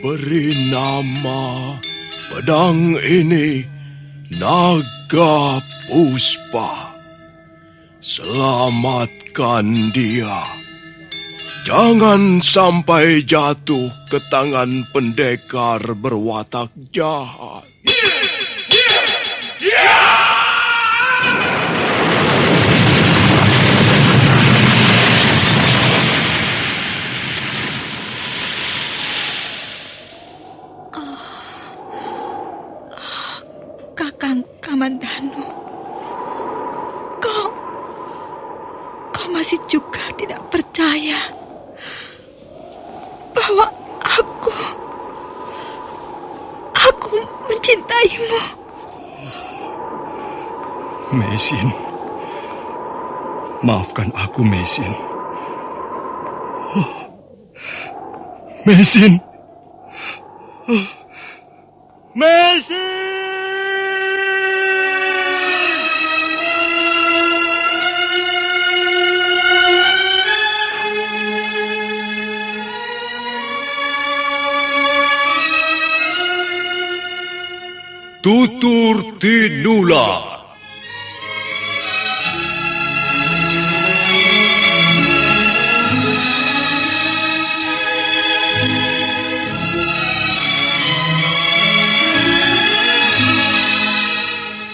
Beri nama pedang ini Naga Puspa. Selamatkan dia. Jangan sampai jatuh ke tangan pendekar berwatak jahat. Kakang Kamandanu, kau masih juga tidak percaya bahwa aku mencintaimu. Meisin, maafkan aku, Meisin. Meisin. Meisin! Tutur Tinular.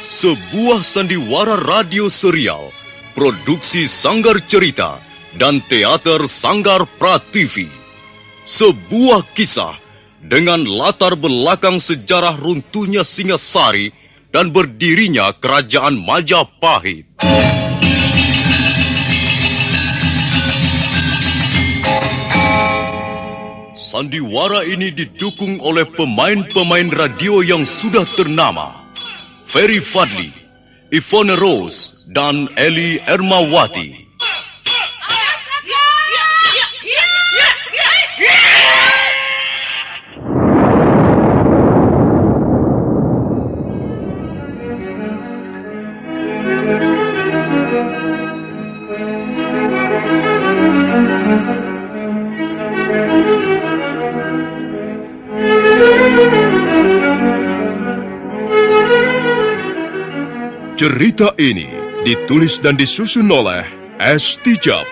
Sebuah sandiwara radio serial, produksi Sanggar Cerita dan Teater Sanggar Prativi. Sebuah kisah dengan latar belakang sejarah runtuhnya Singasari dan berdirinya Kerajaan Majapahit. Sandiwara ini didukung oleh pemain-pemain radio yang sudah ternama. Ferry Fadli, Ivone Rose, dan Eli Ermawati. Cerita ini ditulis dan disusun oleh S. Tijab.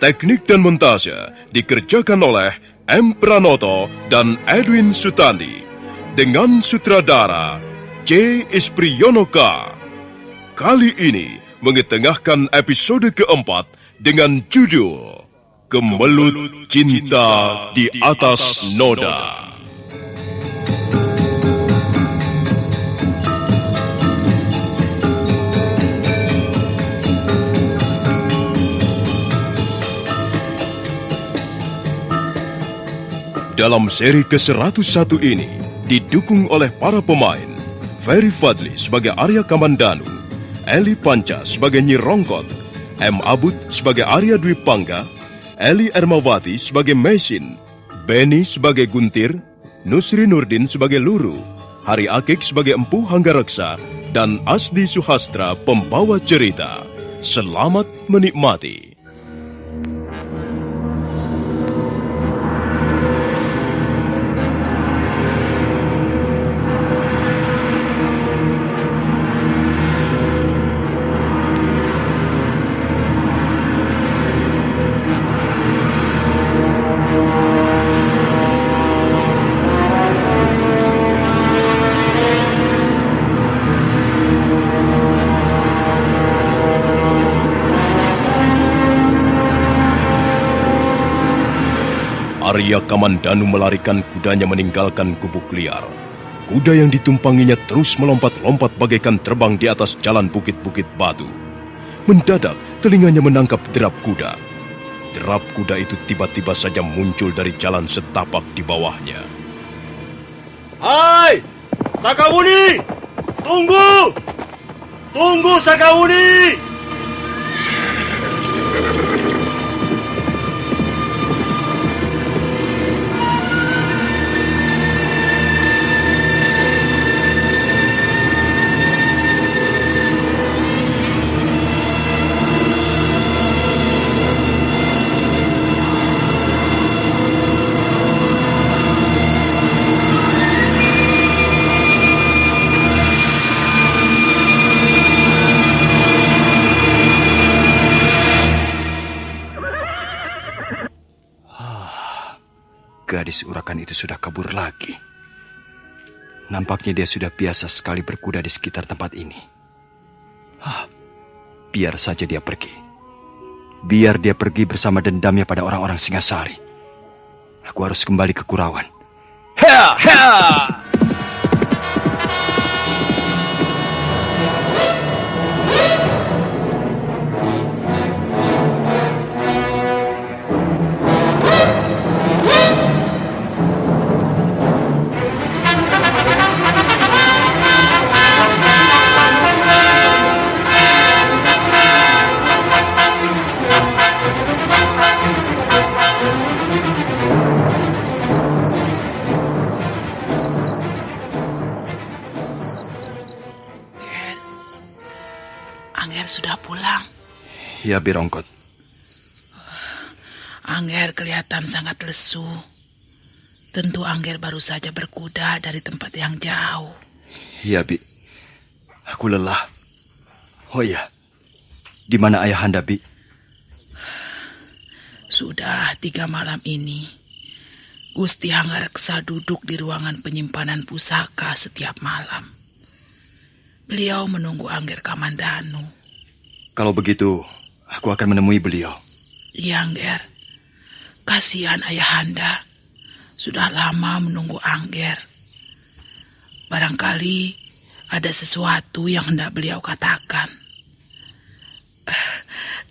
Teknik dan montase dikerjakan oleh M. Pranoto dan Edwin Sutandi. Dengan sutradara C. Ispriyonoka. Kali ini mengetengahkan episode keempat dengan judul Kemelut Cinta di Atas Noda. Dalam seri ke-101 ini, didukung oleh para pemain, Ferry Fadli sebagai Arya Kamandanu, Eli Panca sebagai Nyi Rongkot, M. Abud sebagai Arya Dwi Pangga, Eli Ermawati sebagai Meisin, Beni sebagai Guntir, Nusri Nurdin sebagai Luru, Hari Akik sebagai Empu Hanggareksa, dan Asdi Suhastra pembawa cerita. Selamat menikmati. Arya Kamandanu melarikan kudanya meninggalkan gubuk liar. Kuda yang ditumpanginya terus melompat-lompat bagaikan terbang di atas jalan bukit-bukit batu. Mendadak telinganya menangkap derap kuda. Derap kuda itu tiba-tiba saja muncul dari jalan setapak di bawahnya. Hai, Sakawuni! Tunggu! Tunggu, Sakawuni! gadis urakan itu sudah kabur lagi. Nampaknya dia sudah biasa sekali berkuda di sekitar tempat ini. Biar saja dia pergi. Biar dia pergi bersama dendamnya pada orang-orang Singasari. Aku harus kembali ke Kurawan. Hea, hea! Angger sudah pulang. Ya, Birongkot. Angger kelihatan sangat lesu. Tentu Angger baru saja berkuda dari tempat yang jauh. Ya, Bi. Aku lelah. Oh ya, di mana ayahanda, Bi? Sudah 3 malam ini, Gusti Hanggareksa duduk di ruangan penyimpanan pusaka setiap malam. Beliau menunggu Angger Kamandanu. Kalau begitu, aku akan menemui beliau. Iya, Angger. Kasihan ayahanda. Sudah lama menunggu Angger. Barangkali ada sesuatu yang hendak beliau katakan.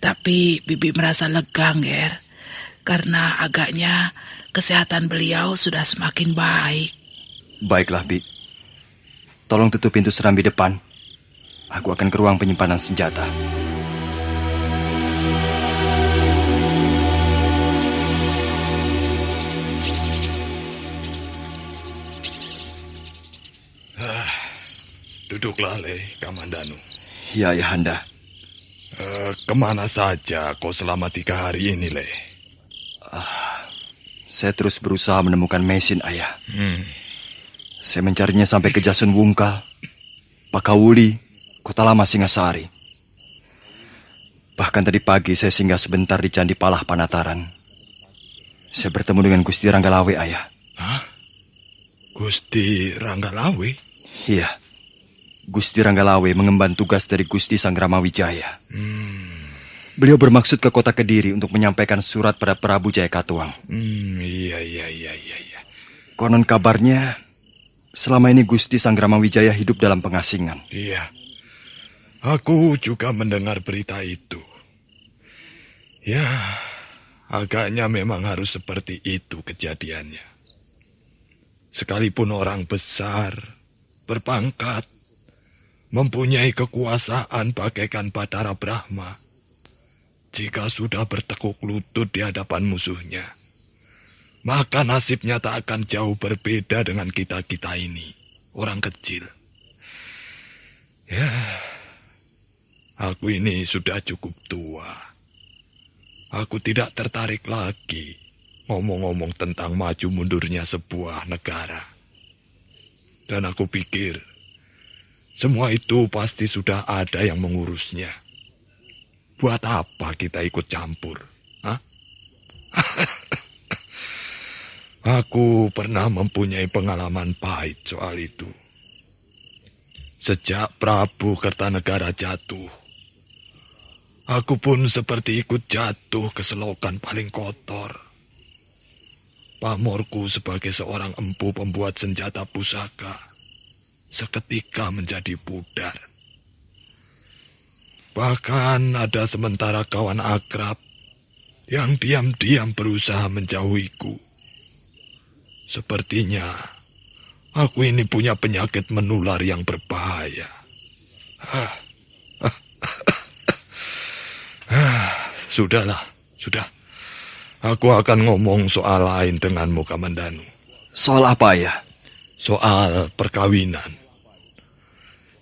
Tapi Bibi merasa lega, Angger. Karena agaknya kesehatan beliau sudah semakin baik. Baiklah, Bi. Tolong tutup pintu serambi depan. Aku akan ke ruang penyimpanan senjata. Duduklah, Le, Kamandanu. Ya, ayahanda. Kemana saja kau selama 3 hari ini, Le? Saya terus berusaha menemukan Mesin, ayah. Saya mencarinya sampai ke Jasun Wungkal, Pakawuli, Kota Lama Singasari. Bahkan tadi pagi saya singgah sebentar di Candi Palah Panataran. Saya bertemu dengan Gusti Ranggalawe, ayah. Hah? Gusti Ranggalawe? Iya. Gusti Ranggalawe mengemban tugas dari Gusti Sanggramawijaya. Beliau bermaksud ke kota Kediri untuk menyampaikan surat pada Prabu Jayakatwang. Iya. Konon kabarnya, selama ini Gusti Sanggramawijaya hidup dalam pengasingan. Iya. Aku juga mendengar berita itu. Ya, agaknya memang harus seperti itu kejadiannya. Sekalipun orang besar, berpangkat, mempunyai kekuasaan bagaikan Batara Brahma, jika sudah bertekuk lutut di hadapan musuhnya, maka nasibnya tak akan jauh berbeda dengan kita-kita ini, orang kecil. Ya, aku ini sudah cukup tua. Aku tidak tertarik lagi ngomong-ngomong tentang maju mundurnya sebuah negara. Dan aku pikir, semua itu pasti sudah ada yang mengurusnya. Buat apa kita ikut campur? Hah? Aku pernah mempunyai pengalaman pahit soal itu. Sejak Prabu Kertanegara jatuh, aku pun seperti ikut jatuh ke selokan paling kotor. Pamorku sebagai seorang empu pembuat senjata pusaka seketika menjadi pudar. Bahkan ada sementara kawan akrab yang diam-diam berusaha menjauhiku. Sepertinya aku ini punya penyakit menular yang berbahaya. Sudah. Aku akan ngomong soal lain denganmu, Kamandanu. Soal apa, ayah? Soal perkawinan.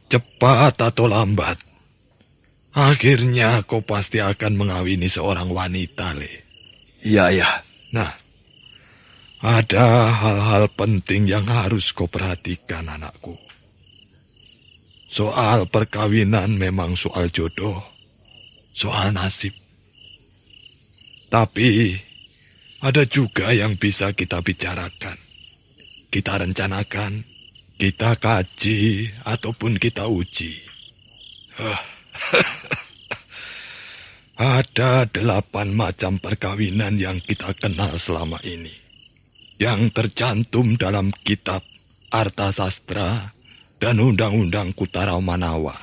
Cepat atau lambat, akhirnya kau pasti akan mengawini seorang wanita, Le. Iya, ayah. Nah, ada hal-hal penting yang harus kau perhatikan, anakku. Soal perkawinan memang soal jodoh, soal nasib. Tapi ada juga yang bisa kita bicarakan, kita rencanakan, kita kaji, ataupun kita uji. Ada 8 macam perkawinan yang kita kenal selama ini, yang tercantum dalam kitab Artasastra dan Undang-Undang Kutara Manawa.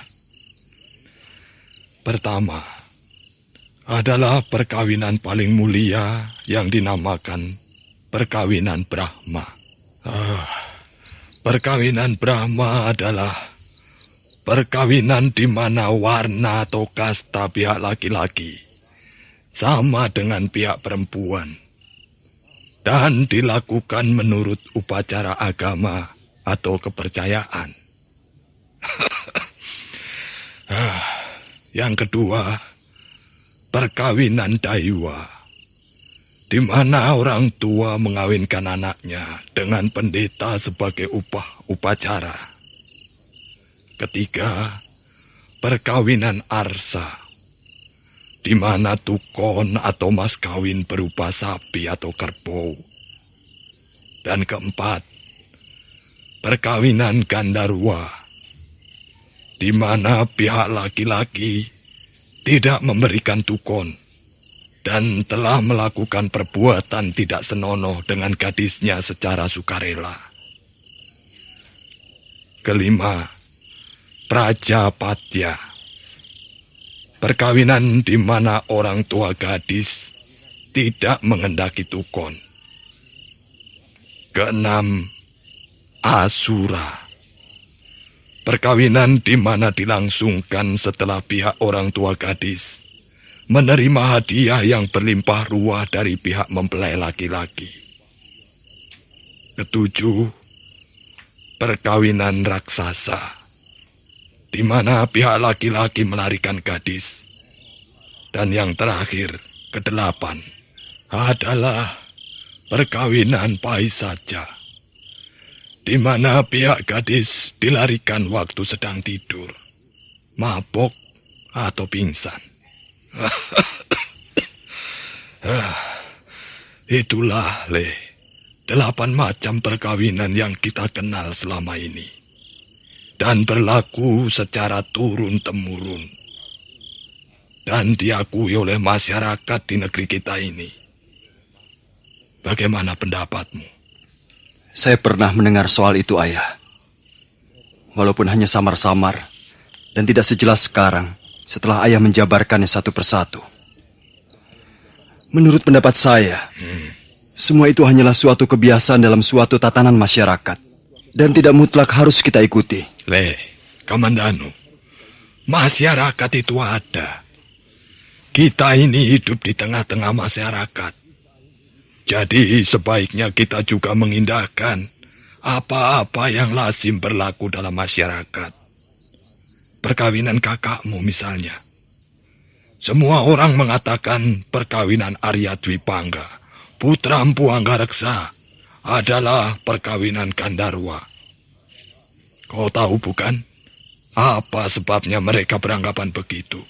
Pertama, adalah perkawinan paling mulia yang dinamakan perkawinan Brahma. Perkawinan Brahma adalah perkawinan di mana warna atau kasta pihak laki-laki sama dengan pihak perempuan dan dilakukan menurut upacara agama atau kepercayaan. Yang kedua, perkawinan Daiwa, di mana orang tua mengawinkan anaknya dengan pendeta sebagai upah upacara. Ketiga, perkawinan Arsa, di mana tukon atau mas kawin berupa sapi atau kerbau. Dan keempat, perkawinan Gandarwa, di mana pihak laki-laki tidak memberikan tukon dan telah melakukan perbuatan tidak senonoh dengan gadisnya secara sukarela. Kelima, Prajapatya, perkawinan di mana orang tua gadis tidak mengendaki tukon. Keenam, Asura, perkawinan di mana dilangsungkan setelah pihak orang tua gadis menerima hadiah yang berlimpah ruah dari pihak mempelai laki-laki. Ketujuh, perkawinan raksasa, di mana pihak laki-laki melarikan gadis. Dan yang terakhir, kedelapan, adalah perkawinan Paisaja, di mana pihak gadis dilarikan waktu sedang tidur, mabok, atau pingsan. Itulah, 8 macam perkawinan yang kita kenal selama ini, dan berlaku secara turun-temurun, dan diakui oleh masyarakat di negeri kita ini. Bagaimana pendapatmu? Saya pernah mendengar soal itu, Ayah. Walaupun hanya samar-samar dan tidak sejelas sekarang setelah Ayah menjabarkannya satu persatu. Menurut pendapat saya, semua itu hanyalah suatu kebiasaan dalam suatu tatanan masyarakat dan tidak mutlak harus kita ikuti. Kamandanu, masyarakat itu ada. Kita ini hidup di tengah-tengah masyarakat. Jadi sebaiknya kita juga mengindahkan apa-apa yang lazim berlaku dalam masyarakat. Perkawinan kakakmu misalnya. Semua orang mengatakan perkawinan Arya Dwipangga, putra Empu Anggareksa, adalah perkawinan Gandarwa. Kau tahu bukan? Apa sebabnya mereka beranggapan begitu?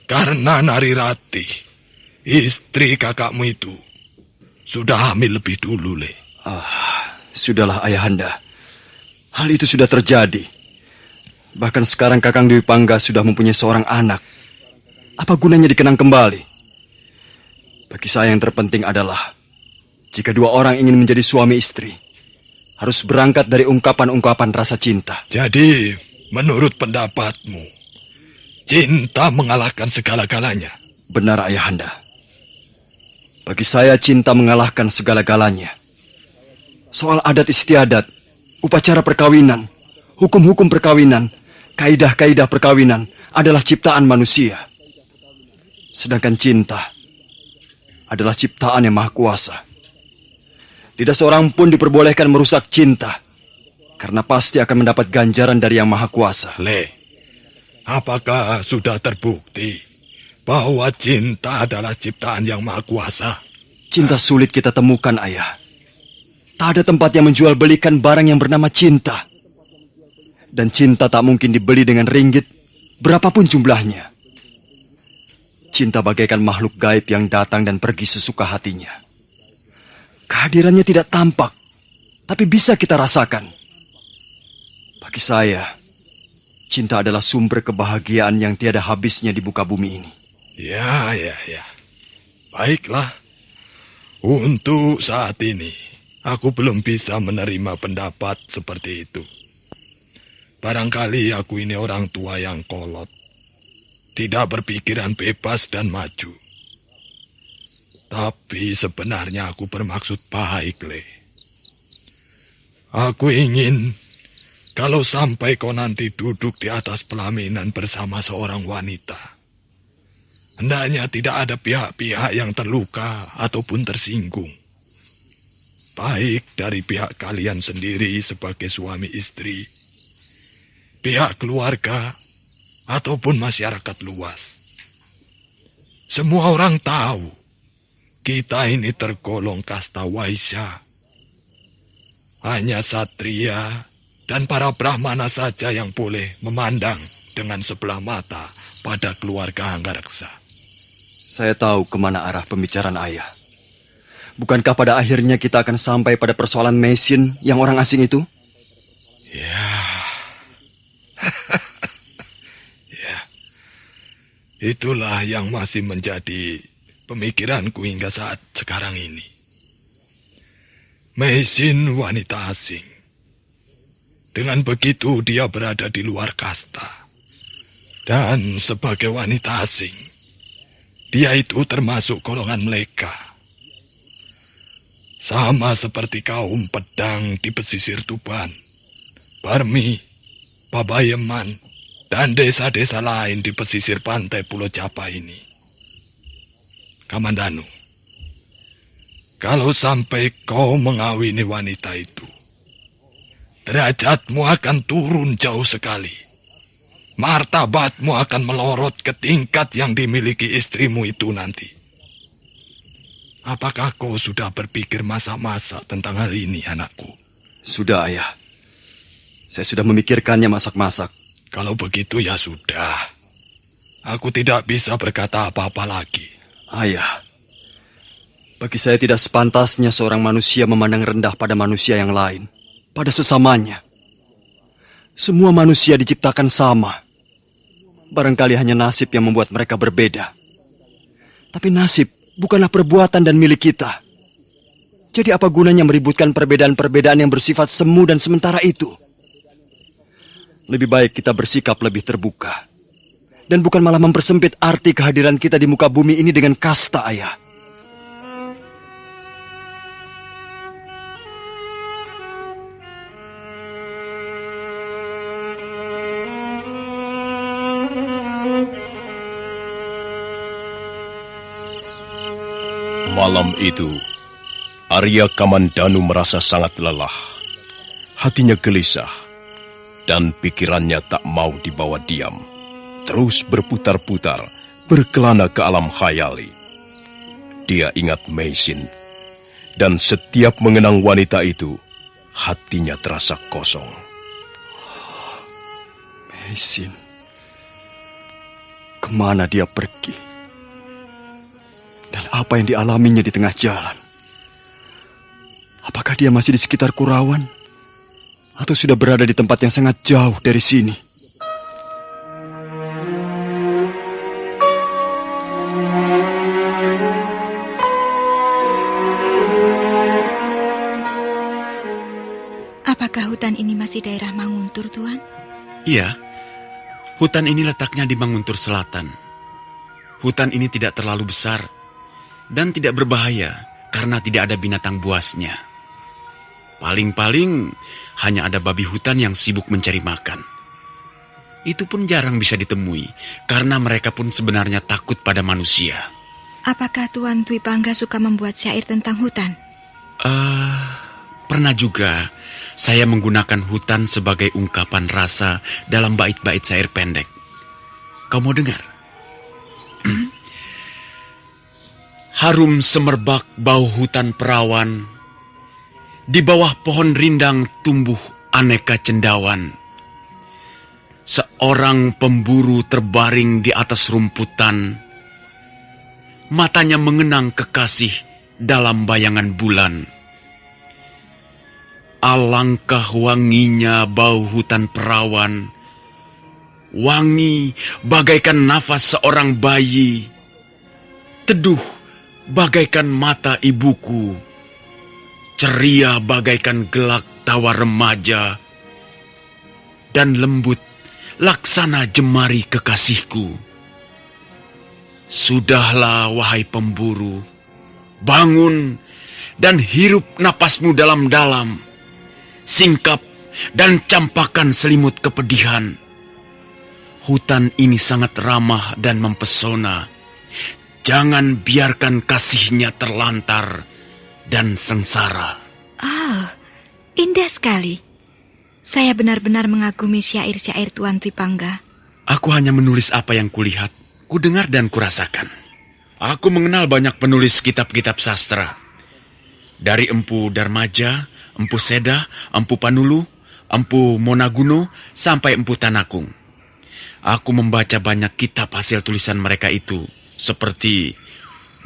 Karena Narirati, istri kakakmu itu, sudah hamil lebih dulu, Sudahlah, Ayahanda. Hal itu sudah terjadi. Bahkan sekarang Kakang Dwipangga sudah mempunyai seorang anak. Apa gunanya dikenang kembali? Bagi saya yang terpenting adalah, jika dua orang ingin menjadi suami istri, harus berangkat dari ungkapan-ungkapan rasa cinta. Jadi, menurut pendapatmu, cinta mengalahkan segala-galanya? Benar, Ayahanda. Bagi saya cinta mengalahkan segala-galanya. Soal adat istiadat, upacara perkawinan, hukum-hukum perkawinan, kaidah-kaidah perkawinan adalah ciptaan manusia. Sedangkan cinta adalah ciptaan yang maha kuasa. Tidak seorang pun diperbolehkan merusak cinta, karena pasti akan mendapat ganjaran dari yang maha kuasa. Apakah sudah terbukti bahwa cinta adalah ciptaan yang maha kuasa? Cinta sulit kita temukan, Ayah. Tak ada tempat yang menjual belikan barang yang bernama cinta. Dan cinta tak mungkin dibeli dengan ringgit, berapapun jumlahnya. Cinta bagaikan makhluk gaib yang datang dan pergi sesuka hatinya. Kehadirannya tidak tampak, tapi bisa kita rasakan. Bagi saya, cinta adalah sumber kebahagiaan yang tiada habisnya di muka bumi ini. Ya. Baiklah. Untuk saat ini, aku belum bisa menerima pendapat seperti itu. Barangkali aku ini orang tua yang kolot. Tidak berpikiran bebas dan maju. Tapi sebenarnya aku bermaksud baik, Le. Aku ingin kalau sampai kau nanti duduk di atas pelaminan bersama seorang wanita, hendaknya tidak ada pihak-pihak yang terluka ataupun tersinggung. Baik dari pihak kalian sendiri sebagai suami istri, pihak keluarga, ataupun masyarakat luas. Semua orang tahu kita ini tergolong kasta waisya. Hanya satria dan para brahmana saja yang boleh memandang dengan sebelah mata pada keluarga Anggareksa. Saya tahu kemana arah pembicaraan ayah. Bukankah pada akhirnya kita akan sampai pada persoalan Meisin yang orang asing itu? Ya. Itulah yang masih menjadi pemikiranku hingga saat sekarang ini. Meisin wanita asing. Dengan begitu dia berada di luar kasta. Dan sebagai wanita asing, dia itu termasuk golongan mereka. Sama seperti kaum pedang di pesisir Tuban, Barmi, Pabayeman, dan desa-desa lain di pesisir pantai Pulau Japa ini. Kamandanu, kalau sampai kau mengawini wanita itu, derajatmu akan turun jauh sekali. Martabatmu akan melorot ke tingkat yang dimiliki istrimu itu nanti. Apakah kau sudah berpikir masa-masa tentang hal ini, anakku? Sudah, ayah. Saya sudah memikirkannya masak-masak. Kalau begitu ya sudah. Aku tidak bisa berkata apa-apa lagi. Ayah, bagi saya tidak sepantasnya seorang manusia memandang rendah pada manusia yang lain, pada sesamanya. Semua manusia diciptakan sama. Barangkali hanya nasib yang membuat mereka berbeda. Tapi nasib bukanlah perbuatan dan milik kita. Jadi apa gunanya meributkan perbedaan-perbedaan yang bersifat semu dan sementara itu? Lebih baik kita bersikap lebih terbuka. Dan bukan malah mempersempit arti kehadiran kita di muka bumi ini dengan kasta, ayah. Malam itu, Arya Kamandanu merasa sangat lelah. Hatinya gelisah, dan pikirannya tak mau dibawa diam. Terus berputar-putar, berkelana ke alam khayali. Dia ingat Meisin, dan setiap mengenang wanita itu, hatinya terasa kosong. Meisin, kemana dia pergi? Dan apa yang dialaminya di tengah jalan? Apakah dia masih di sekitar Kurawan? Atau sudah berada di tempat yang sangat jauh dari sini? Apakah hutan ini masih daerah Manguntur, Tuan? Iya, hutan ini letaknya di Manguntur Selatan. Hutan ini tidak terlalu besar dan tidak berbahaya karena tidak ada binatang buasnya. Paling-paling hanya ada babi hutan yang sibuk mencari makan. Itu pun jarang bisa ditemui karena mereka pun sebenarnya takut pada manusia. Apakah Tuan Dwi Pangga suka membuat syair tentang hutan? Pernah juga saya menggunakan hutan sebagai ungkapan rasa dalam bait-bait syair pendek. Kau mau dengar? Harum semerbak bau hutan perawan, di bawah pohon rindang tumbuh aneka cendawan. Seorang pemburu terbaring di atas rumputan, matanya mengenang kekasih dalam bayangan bulan. Alangkah wanginya bau hutan perawan, wangi bagaikan nafas seorang bayi, teduh bagaikan mata ibuku, ceria bagaikan gelak tawa remaja, dan lembut laksana jemari kekasihku. Sudahlah, wahai pemburu, bangun dan hirup napasmu dalam-dalam. Singkap dan campakkan selimut kepedihan. Hutan ini sangat ramah dan mempesona. Jangan biarkan kasihnya terlantar dan sengsara. Oh, indah sekali. Saya benar-benar mengagumi syair-syair Tuan Twi Pangga. Aku hanya menulis apa yang kulihat, kudengar dan kurasakan. Aku mengenal banyak penulis kitab-kitab sastra. Dari Empu Darmaja, Empu Seda, Empu Panulu, Empu Monaguno, sampai Empu Tanakung. Aku membaca banyak kitab hasil tulisan mereka itu, seperti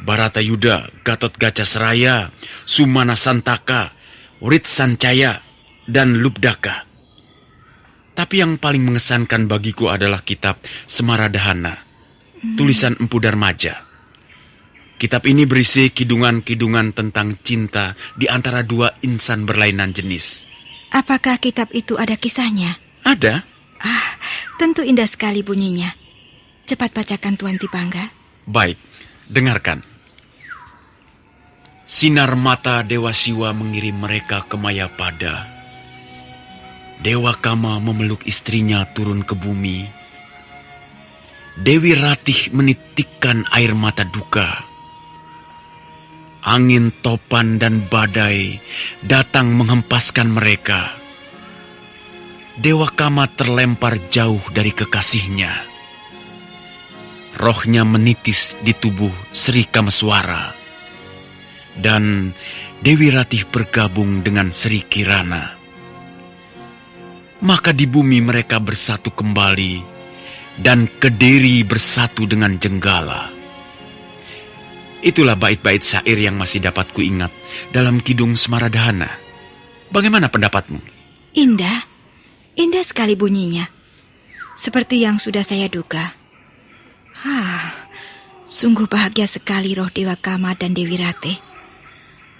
Baratayuda, Gatot Kaca Seraya, Sumana Santaka, Writ Sancaya, dan Lubdaka. Tapi yang paling mengesankan bagiku adalah kitab Semaradahana, tulisan Empu Darmaja. Kitab ini berisi kidungan-kidungan tentang cinta di antara dua insan berlainan jenis. Apakah kitab itu ada kisahnya? Ada. Tentu indah sekali bunyinya. Cepat bacakan Tuan Twi Pangga. Baik, dengarkan. Sinar mata Dewa Siwa mengirim mereka ke Mayapada. Dewa Kama memeluk istrinya turun ke bumi. Dewi Ratih menitikkan air mata duka. Angin topan dan badai datang menghempaskan mereka. Dewa Kama terlempar jauh dari kekasihnya. Rohnya menitis di tubuh Sri Kameswara. Dan Dewi Ratih bergabung dengan Sri Kirana. Maka di bumi mereka bersatu kembali, dan Kediri bersatu dengan Jenggala. Itulah bait-bait syair yang masih dapat kuingat dalam Kidung Semaradahana. Bagaimana pendapatmu? Indah, indah sekali bunyinya. Seperti yang sudah saya duga. Sungguh bahagia sekali roh Dewa Kama dan Dewi Ratih.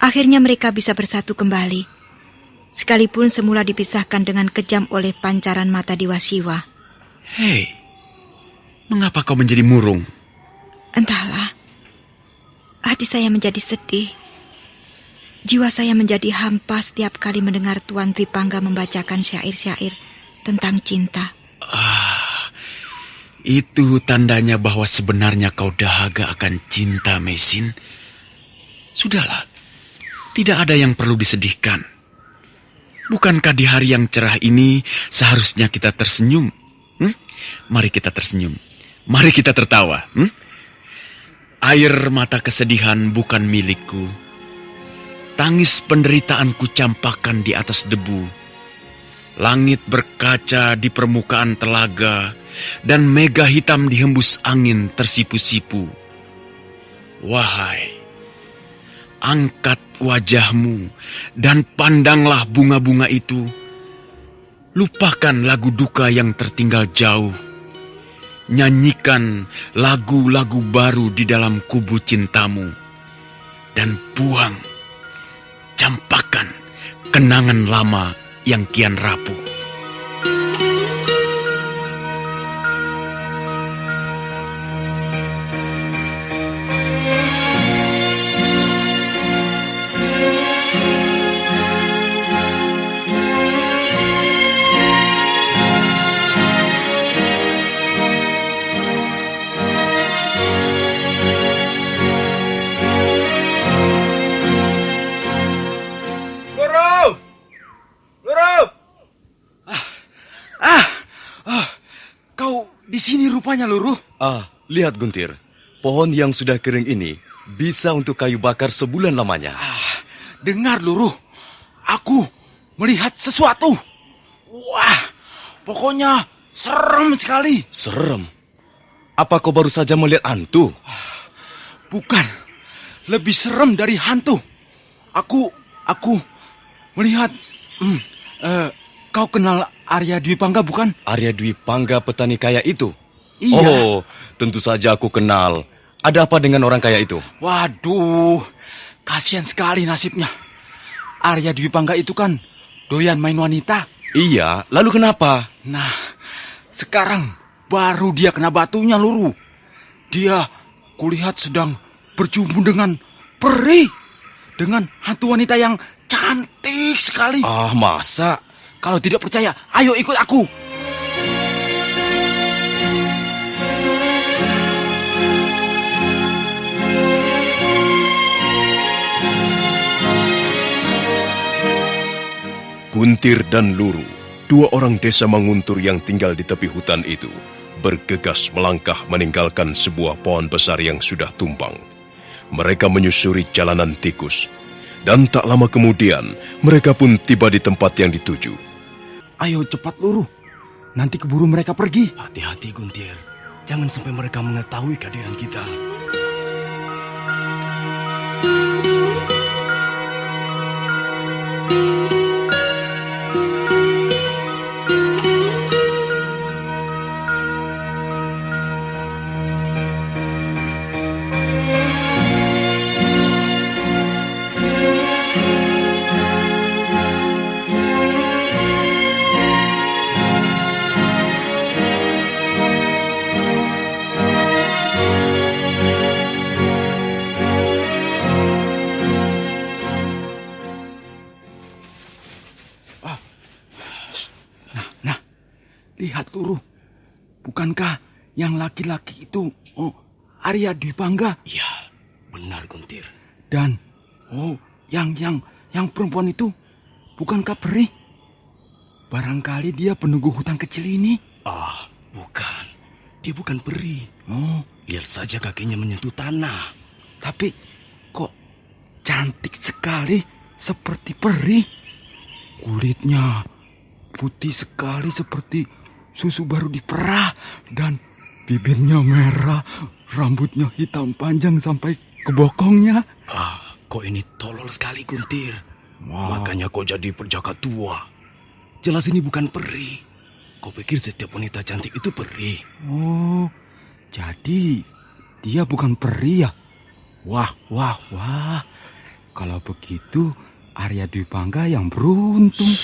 Akhirnya mereka bisa bersatu kembali. Sekalipun semula dipisahkan dengan kejam oleh pancaran mata Dewa Siwa. Hei, mengapa kau menjadi murung? Entahlah. Hati saya menjadi sedih. Jiwa saya menjadi hampa setiap kali mendengar Tuan Twi Pangga membacakan syair-syair tentang cinta. Itu tandanya bahwa sebenarnya kau dahaga akan cinta, Mesin. Sudahlah, tidak ada yang perlu disedihkan. Bukankah di hari yang cerah ini seharusnya kita tersenyum? Mari kita tersenyum. Mari kita tertawa. Air mata kesedihan bukan milikku. Tangis penderitaanku campakkan di atas debu. Langit berkaca di permukaan telaga, dan mega hitam dihembus angin tersipu-sipu. Wahai, angkat wajahmu dan pandanglah bunga-bunga itu. Lupakan lagu duka yang tertinggal jauh. Nyanyikan lagu-lagu baru di dalam kubu cintamu. Dan buang, campakkan kenangan lama yang kian rapuh. Di sini rupanya, Luruh. Lihat Guntir. Pohon yang sudah kering ini bisa untuk kayu bakar sebulan lamanya. Dengar, Luruh. Aku melihat sesuatu. Wah, pokoknya serem sekali. Serem? Apa kau baru saja melihat hantu? bukan. Lebih serem dari hantu. Aku melihat... kau kenal Arya Dwi Pangga bukan? Arya Dwi Pangga petani kaya itu? Iya. Oh, tentu saja aku kenal. Ada apa dengan orang kaya itu? Waduh, kasihan sekali nasibnya. Arya Dwi Pangga itu kan doyan main wanita. Iya, lalu kenapa? Nah, sekarang baru dia kena batunya, Luru. Dia kulihat sedang berjumpa dengan peri. Dengan hantu wanita yang cantik sekali. Ah, masa? Kalau tidak percaya, ayo ikut aku. Guntir dan Luru, dua orang desa Manguntur yang tinggal di tepi hutan itu, bergegas melangkah meninggalkan sebuah pohon besar yang sudah tumbang. Mereka menyusuri jalanan tikus, dan tak lama kemudian mereka pun tiba di tempat yang dituju. Ayo cepat, Luru. Nanti keburu mereka pergi. Hati-hati Guntir, jangan sampai mereka mengetahui kehadiran kita. Lihat, Luru. Bukankah yang laki-laki itu Arya Dwi Pangga? Iya, benar Guntir. Dan yang perempuan itu bukankah peri? Barangkali dia penunggu hutan kecil ini. Ah, bukan. Dia bukan peri. Oh, Lihat saja kakinya menyentuh tanah. tapi kok cantik sekali seperti peri. Kulitnya putih sekali seperti susu baru diperah dan bibirnya merah, rambutnya hitam panjang sampai ke bokongnya. Ah, kau ini tolol sekali Guntir. Wow. Makanya kau jadi perjaka tua. Jelas ini bukan peri. Kau pikir setiap wanita cantik itu peri? Oh, jadi dia bukan peri ya? Wah. Kalau begitu Arya Dwi Pangga yang beruntung.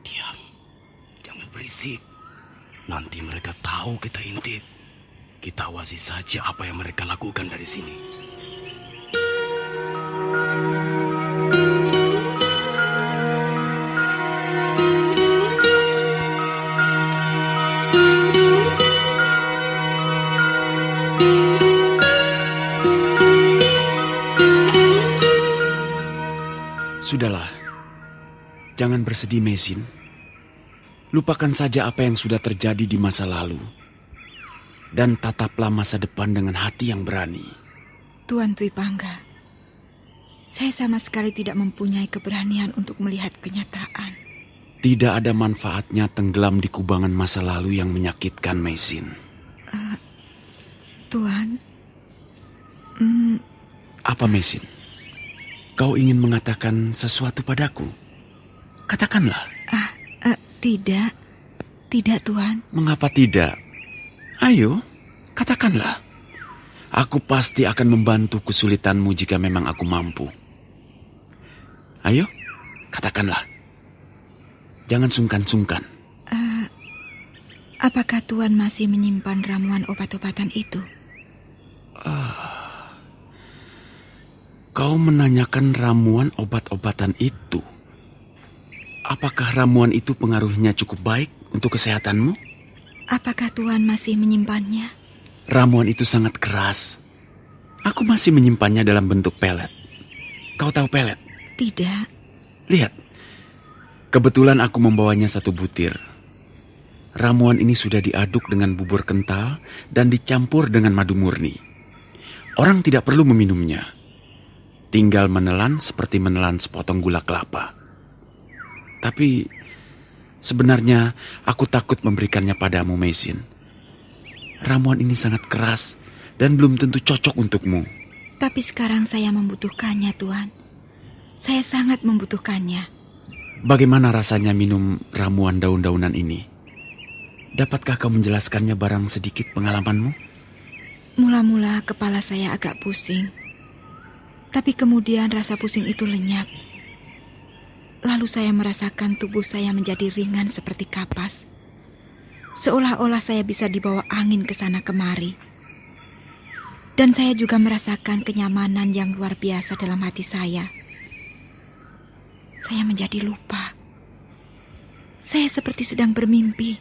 Diam. Jangan berisik. Nanti mereka tahu kita intip. Kita awasi saja apa yang mereka lakukan dari sini. Sudahlah, jangan bersedih Mesin. Lupakan saja apa yang sudah terjadi di masa lalu. Dan tataplah masa depan dengan hati yang berani. Tuan Dwi Pangga, saya sama sekali tidak mempunyai keberanian untuk melihat kenyataan. Tidak ada manfaatnya tenggelam di kubangan masa lalu yang menyakitkan Mesin. Tuan, Apa Mesin? Kau ingin mengatakan sesuatu padaku? Katakanlah. tidak Tuan. Mengapa tidak? Ayo, katakanlah. Aku pasti akan membantu kesulitanmu jika memang aku mampu. Ayo, katakanlah. Jangan sungkan-sungkan. Apakah Tuan masih menyimpan ramuan obat-obatan itu? Kau menanyakan ramuan obat-obatan itu. Apakah ramuan itu pengaruhnya cukup baik untuk kesehatanmu? Apakah Tuan masih menyimpannya? Ramuan itu sangat keras. Aku masih menyimpannya dalam bentuk pelet. Kau tahu pelet? Tidak. Lihat. Kebetulan aku membawanya 1 butir. Ramuan ini sudah diaduk dengan bubur kental dan dicampur dengan madu murni. Orang tidak perlu meminumnya. Tinggal menelan seperti menelan sepotong gula kelapa. Tapi sebenarnya aku takut memberikannya padamu, Mesin. Ramuan ini sangat keras dan belum tentu cocok untukmu. Tapi sekarang saya membutuhkannya, Tuan. Saya sangat membutuhkannya. Bagaimana rasanya minum ramuan daun-daunan ini? Dapatkah kau menjelaskannya barang sedikit pengalamanmu? Mula-mula kepala saya agak pusing. Tapi kemudian rasa pusing itu lenyap. Lalu saya merasakan tubuh saya menjadi ringan seperti kapas. Seolah-olah saya bisa dibawa angin ke sana kemari. Dan saya juga merasakan kenyamanan yang luar biasa dalam hati saya. Saya menjadi lupa. Saya seperti sedang bermimpi.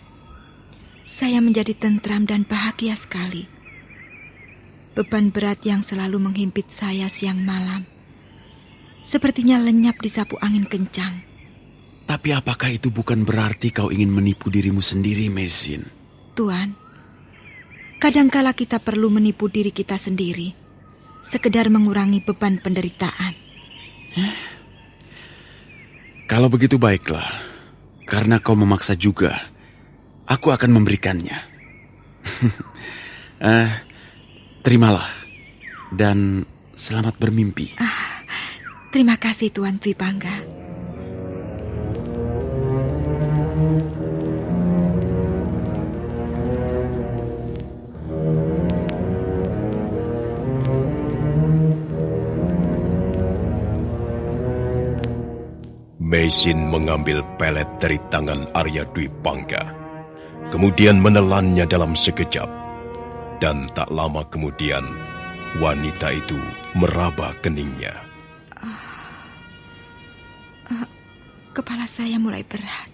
Saya menjadi tentram dan bahagia sekali. Beban berat yang selalu menghimpit saya siang malam sepertinya lenyap disapu angin kencang. Tapi apakah itu bukan berarti kau ingin menipu dirimu sendiri, Mesin? Tuan, kadangkala kita perlu menipu diri kita sendiri, sekedar mengurangi beban penderitaan. Kalau begitu baiklah, karena kau memaksa juga, aku akan memberikannya. Terimalah, dan selamat bermimpi. Terima kasih Tuan Dwi Pangga. Mesin mengambil pelet dari tangan Arya Dwi Pangga, kemudian menelannya dalam sekejap. Dan tak lama kemudian, wanita itu meraba keningnya. Kepala saya mulai berat.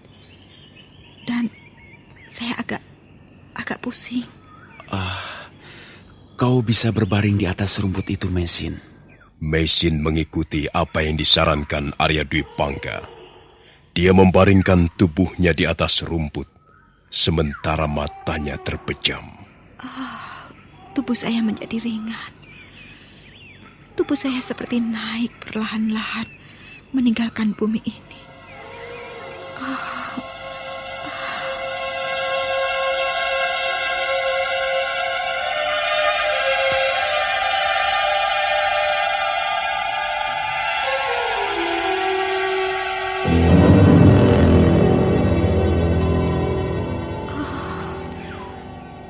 Dan saya agak pusing. Kau bisa berbaring di atas rumput itu, Mesin. Mesin mengikuti apa yang disarankan Arya Dwi Pangga. Dia membaringkan tubuhnya di atas rumput, sementara matanya terpejam. Tubuh saya menjadi ringan. Tubuh saya seperti naik perlahan-lahan meninggalkan bumi ini.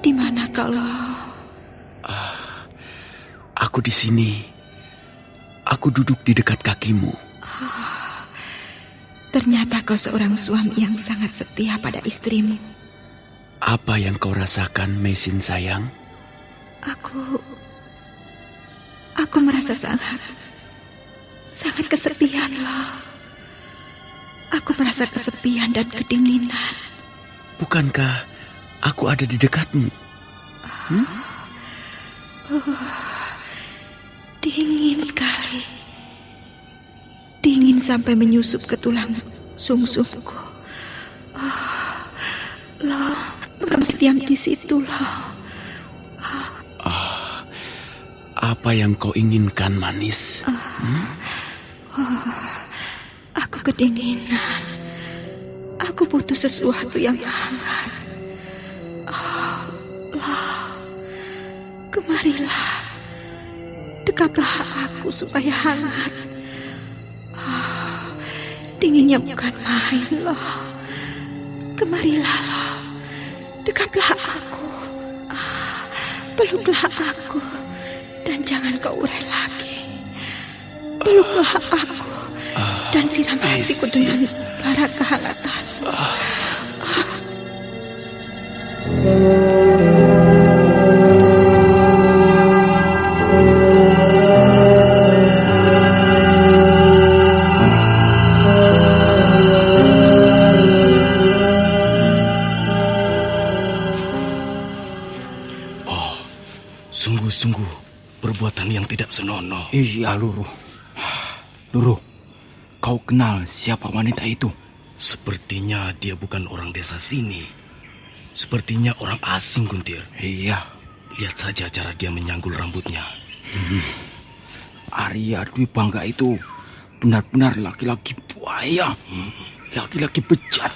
Di mana kalau? Aku di sini. Aku duduk di dekat kakimu. Ternyata kau seorang suami yang sangat setia pada istrimu. Apa yang kau rasakan, Mesin sayang? Aku merasa sangat kesepian loh. Aku merasa kesepian dan kedinginan. Bukankah aku ada di dekatmu? Dingin sekali. Dingin sampai menyusup ke tulang sumsumku. Loh, kamu diam di situ loh. Apa yang kau inginkan, manis? Aku kedinginan. Aku butuh sesuatu yang hangat. Kemarilah. Dekaplah aku supaya hangat. Dinginnya bukan main loh. Kemarilah loh. Dekaplah aku. Peluklah aku. Dan jangan kau urai lagi. Peluklah aku. Dan siram hatiku dengan bara kehangatan. Sungguh perbuatan yang tidak senonoh. Iya, Luruh. Luruh, kau kenal siapa wanita itu? Sepertinya dia bukan orang desa sini. Sepertinya orang asing, Guntir. Iya. Lihat saja cara dia menyanggul rambutnya. Arya Dwi Pangga itu benar-benar laki-laki buaya. Laki-laki bejat.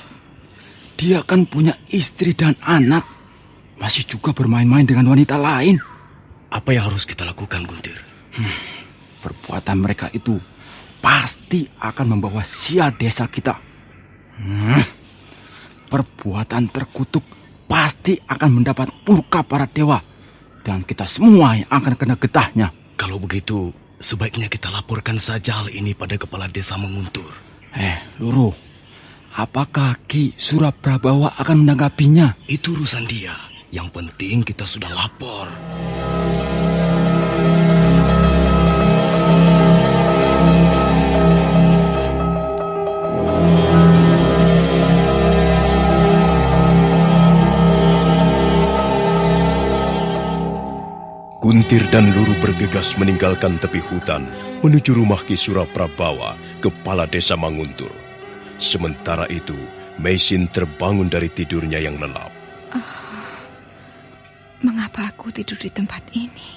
Dia kan punya istri dan anak. Masih juga bermain-main dengan wanita lain. Apa yang harus kita lakukan, Guntir? Perbuatan mereka itu pasti akan membawa sial desa kita. Perbuatan terkutuk pasti akan mendapat murka para dewa. Dan kita semua yang akan kena getahnya. Kalau begitu, sebaiknya kita laporkan saja hal ini pada kepala desa Menguntur. Luru, apakah Ki Suraprabawa akan menanggapinya? Itu urusan dia. Yang penting kita sudah lapor. Guntir dan Luru bergegas meninggalkan tepi hutan menuju rumah Ki Suraprabawa, kepala desa Manguntur. Sementara itu, Meisin terbangun dari tidurnya yang lelap. Mengapa aku tidur di tempat ini?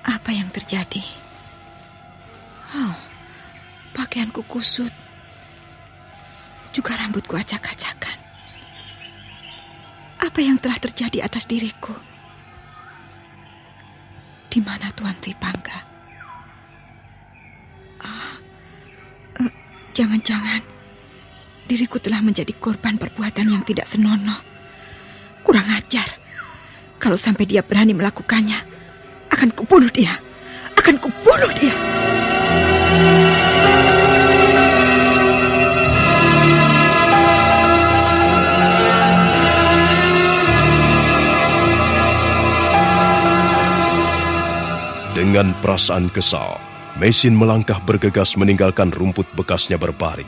Apa yang terjadi? Pakaianku kusut. Juga rambutku acak-acakan. Apa yang telah terjadi atas diriku? Di mana Tuan Tripangga? Jangan-jangan diriku telah menjadi korban perbuatan yang tidak senonoh. Kurang ajar. Kalau sampai dia berani melakukannya, akan kubunuh dia. Akan kubunuh dia. Dengan perasaan kesal, Meisin melangkah bergegas meninggalkan rumput bekasnya berbaring.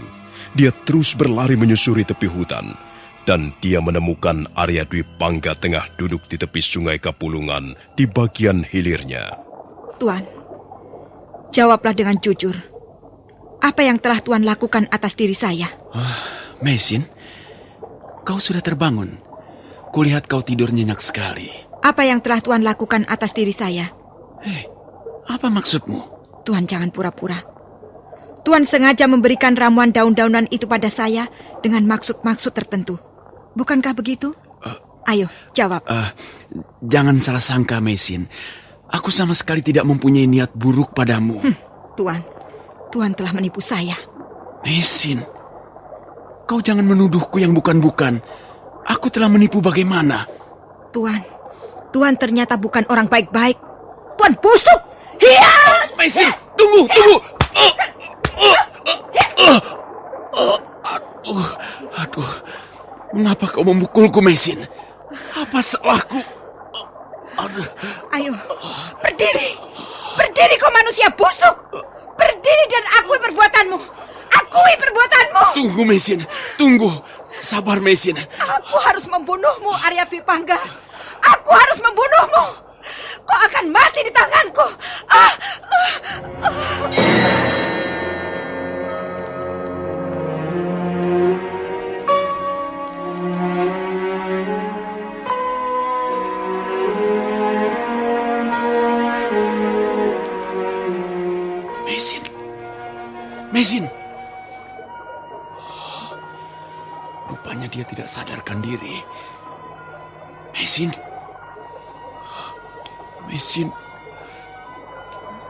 Dia terus berlari menyusuri tepi hutan, dan dia menemukan Arya Dwi Pangga tengah duduk di tepi sungai Kapulungan di bagian hilirnya. Tuan, jawablah dengan jujur. Apa yang telah Tuan lakukan atas diri saya? Meisin, kau sudah terbangun. Kulihat kau tidur nyenyak sekali. Apa yang telah Tuan lakukan atas diri saya? Apa maksudmu? Tuan jangan pura-pura. Tuan sengaja memberikan ramuan daun-daunan itu pada saya dengan maksud-maksud tertentu. Bukankah begitu? Ayo, jawab. Jangan salah sangka, Meisin. Aku sama sekali tidak mempunyai niat buruk padamu. Tuan telah menipu saya. Meisin, kau jangan menuduhku yang bukan-bukan. Aku telah menipu bagaimana? Tuan ternyata bukan orang baik-baik. Tuan busuk! Hiya! Meisin, tunggu! Aduh, mengapa kau memukulku, Meisin? Apa salahku? Ayo, berdiri! Berdiri kau manusia busuk! Berdiri dan akui perbuatanmu! Akui perbuatanmu! Tunggu, Meisin, tunggu! Sabar, Meisin. Aku harus membunuhmu, Arya Dwi Pangga. Aku harus membunuhmu! Kau akan mati di tanganku. Meisin. Rupanya dia tidak sadarkan diri. Meisin,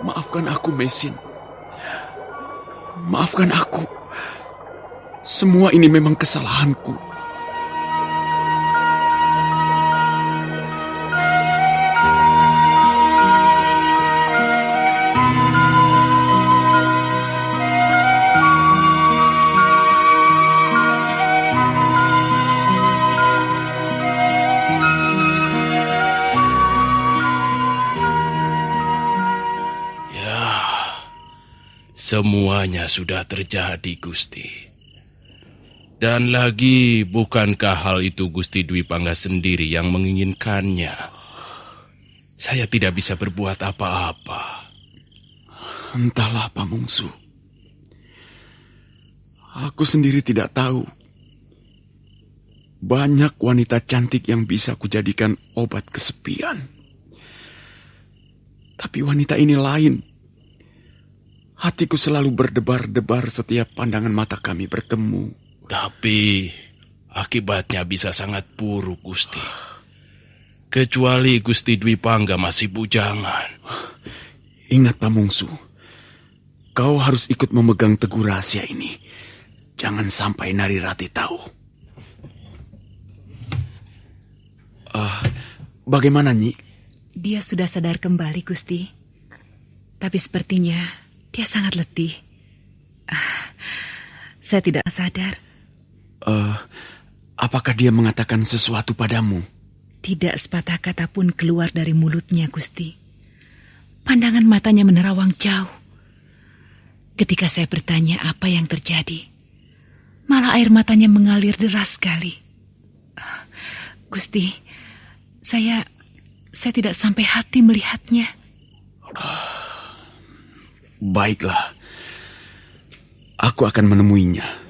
maafkan aku, Meisin. Maafkan aku. Semua ini memang kesalahanku. Semuanya sudah terjadi, Gusti. Dan lagi, bukankah hal itu Gusti Dwi Pangga sendiri yang menginginkannya? Saya tidak bisa berbuat apa-apa. Entahlah, Pamungsu. Aku sendiri tidak tahu. Banyak wanita cantik yang bisa kujadikan obat kesepian. Tapi wanita ini lain. Hatiku selalu berdebar-debar setiap pandangan mata kami bertemu. Tapi akibatnya bisa sangat buruk, Gusti. Kecuali Gusti Dwi Pangga masih bujangan. Ingat Pamungsu, kau harus ikut memegang teguh rahasia ini. Jangan sampai Narirati tahu. Bagaimana, Nyi? Dia sudah sadar kembali, Gusti. Tapi sepertinya dia sangat letih. Saya tidak sadar. Apakah dia mengatakan sesuatu padamu? Tidak sepatah kata pun keluar dari mulutnya, Gusti. Pandangan matanya menerawang jauh. Ketika saya bertanya apa yang terjadi, malah air matanya mengalir deras sekali. Gusti, saya tidak sampai hati melihatnya. Baiklah, aku akan menemuinya.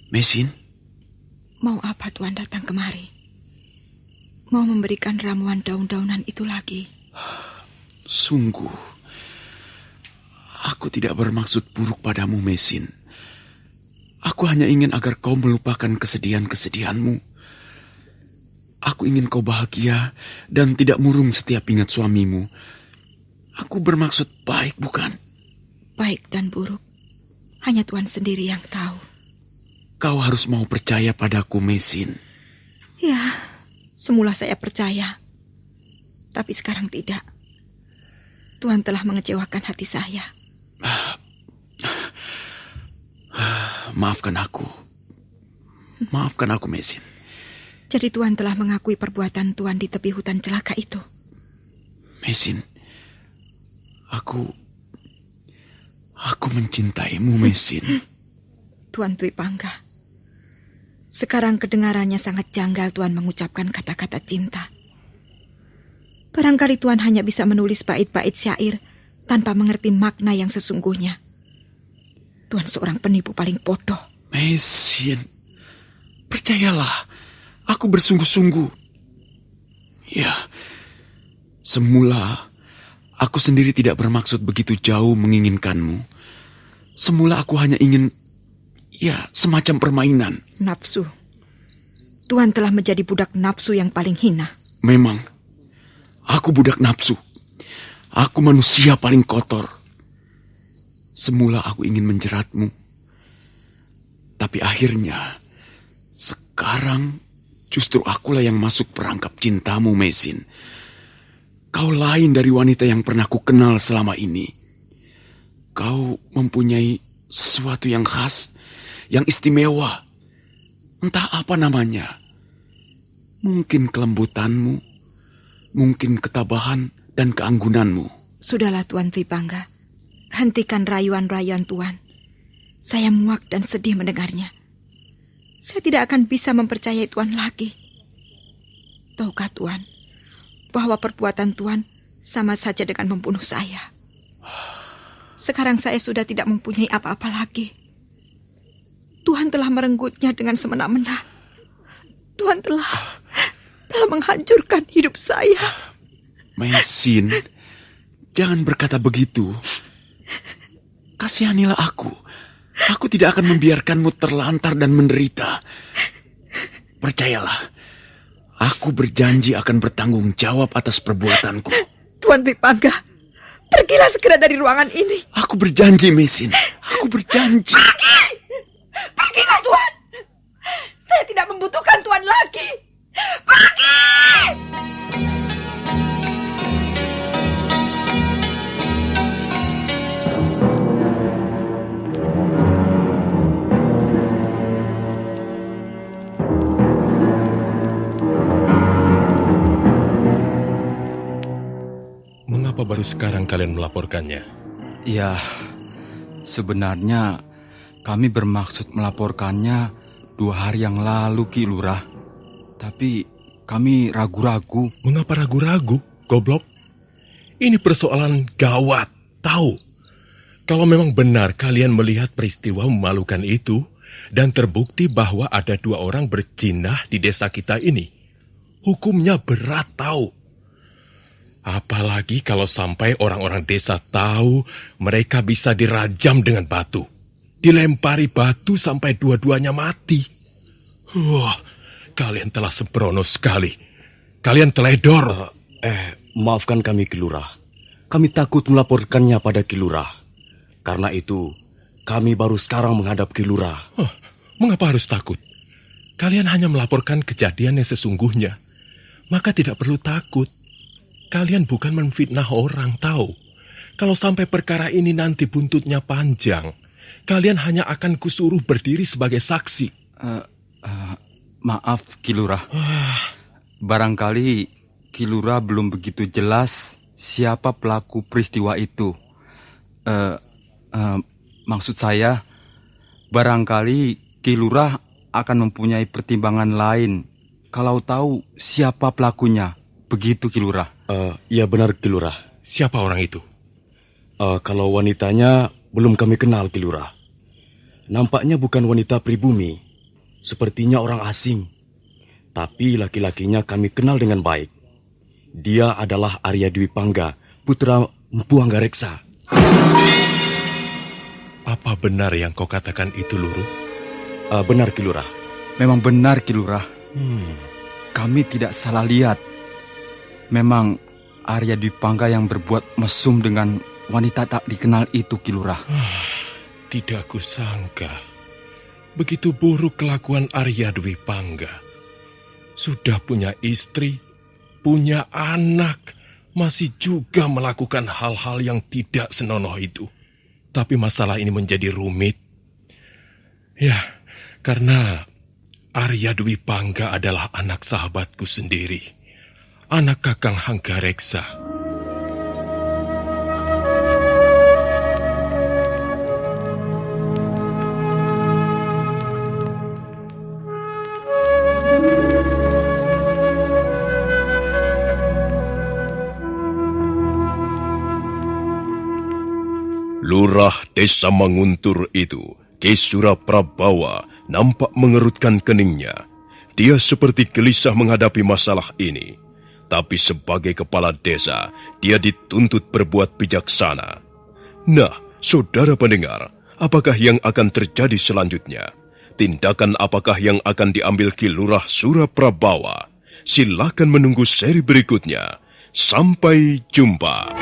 Mesin? Mau apa Tuan datang kemari? Mau memberikan ramuan daun-daunan itu lagi? Sungguh, aku tidak bermaksud buruk padamu, Mesin. Aku hanya ingin agar kau melupakan kesedihan-kesedihanmu. Aku ingin kau bahagia dan tidak murung setiap ingat suamimu. Aku bermaksud baik, bukan? Baik dan buruk, hanya Tuan sendiri yang tahu. Kau harus mau percaya padaku, Mesin. Ya, semula saya percaya. Tapi sekarang tidak. Tuan telah mengecewakan hati saya. Maafkan aku. Maafkan aku, Mesin. Jadi Tuan telah mengakui perbuatan Tuan di tepi hutan celaka itu. Mesin, aku mencintaimu, Mesin. Tuan Dwi Pangga, sekarang kedengarannya sangat janggal Tuan mengucapkan kata-kata cinta. Barangkali Tuan hanya bisa menulis bait-bait syair tanpa mengerti makna yang sesungguhnya. Tuan seorang penipu paling bodoh. Mesin, percayalah, aku bersungguh-sungguh. Ya, semula aku sendiri tidak bermaksud begitu jauh menginginkanmu. Semula aku hanya ingin, semacam permainan. Nafsu. Tuan telah menjadi budak nafsu yang paling hina. Memang, aku budak nafsu. Aku manusia paling kotor. Semula aku ingin menjeratmu. Tapi akhirnya, sekarang justru akulah yang masuk perangkap cintamu, Mesin. Kau lain dari wanita yang pernah ku kenal selama ini. Kau mempunyai sesuatu yang khas, yang istimewa. Entah apa namanya. Mungkin kelembutanmu, mungkin ketabahan dan keanggunanmu. Sudahlah Tuan Dwi Pangga. Hentikan rayuan-rayuan Tuan. Saya muak dan sedih mendengarnya. Saya tidak akan bisa mempercayai Tuan lagi. Tahukah Tuan, bahwa perbuatan Tuan sama saja dengan membunuh saya. Sekarang saya sudah tidak mempunyai apa-apa lagi. Tuhan telah merenggutnya dengan semena-mena. Tuhan telah menghancurkan hidup saya. Mesin, jangan berkata begitu. Kasihanilah aku. Aku tidak akan membiarkanmu terlantar dan menderita. Percayalah, aku berjanji akan bertanggung jawab atas perbuatanku. Tuan Dwi Pangga, pergilah segera dari ruangan ini. Aku berjanji, Mesin. Aku berjanji. Pergilah Tuan. Saya tidak membutuhkan Tuan lagi. Pergi! Mengapa baru sekarang kalian melaporkannya? Ya, sebenarnya kami bermaksud melaporkannya 2 hari yang lalu, Ki Lurah. Tapi kami ragu-ragu. Mengapa ragu-ragu, goblok? Ini persoalan gawat, tahu? Kalau memang benar kalian melihat peristiwa memalukan itu, dan terbukti bahwa ada 2 orang berjinah di desa kita ini, hukumnya berat tahu. Apalagi kalau sampai orang-orang desa tahu, mereka bisa dirajam dengan batu. Dilempari batu sampai dua-duanya mati. Wah, kalian telah sembrono sekali. Kalian teledor. Maafkan kami, Ki Lurah. Kami takut melaporkannya pada Ki Lurah. Karena itu, kami baru sekarang menghadap Ki Lurah. Mengapa harus takut? Kalian hanya melaporkan kejadian yang sesungguhnya. Maka tidak perlu takut. Kalian bukan menfitnah orang, tahu. Kalau sampai perkara ini nanti buntutnya panjang, kalian hanya akan kusuruh berdiri sebagai saksi. Maaf, Ki Lurah. Barangkali Ki Lurah belum begitu jelas siapa pelaku peristiwa itu. Maksud saya, barangkali Ki Lurah akan mempunyai pertimbangan lain kalau tahu siapa pelakunya. Begitu, Ki Lurah. Ya benar, Ki Lurah. Siapa orang itu? Kalau wanitanya belum kami kenal, Ki Lurah. Nampaknya bukan wanita pribumi. Sepertinya orang asing. Tapi laki-lakinya kami kenal dengan baik. Dia adalah Arya Dwi Pangga, putra Mpu Anggareksa. Apa benar yang kau katakan itu, Luru? Benar, Ki Lurah. Memang benar, Ki Lurah. Kami tidak salah lihat. Memang Arya Dwi Pangga yang berbuat mesum dengan wanita tak dikenal itu, Ki Lurah. Tidak kusangka. Begitu buruk kelakuan Arya Dwi Pangga. Sudah punya istri, punya anak, masih juga melakukan hal-hal yang tidak senonoh itu. Tapi masalah ini menjadi rumit. Ya, karena Arya Dwi Pangga adalah anak sahabatku sendiri. Anak Kakang Hanggareksa. Lurah Desa Manguntur itu, Ki Suraprabawa, nampak mengerutkan keningnya. Dia seperti gelisah menghadapi masalah ini. Tapi sebagai kepala desa, dia dituntut berbuat bijaksana. Nah, saudara pendengar, apakah yang akan terjadi selanjutnya? Tindakan apakah yang akan diambil Ki Lurah Suraprabawa? Silakan menunggu seri berikutnya. Sampai jumpa.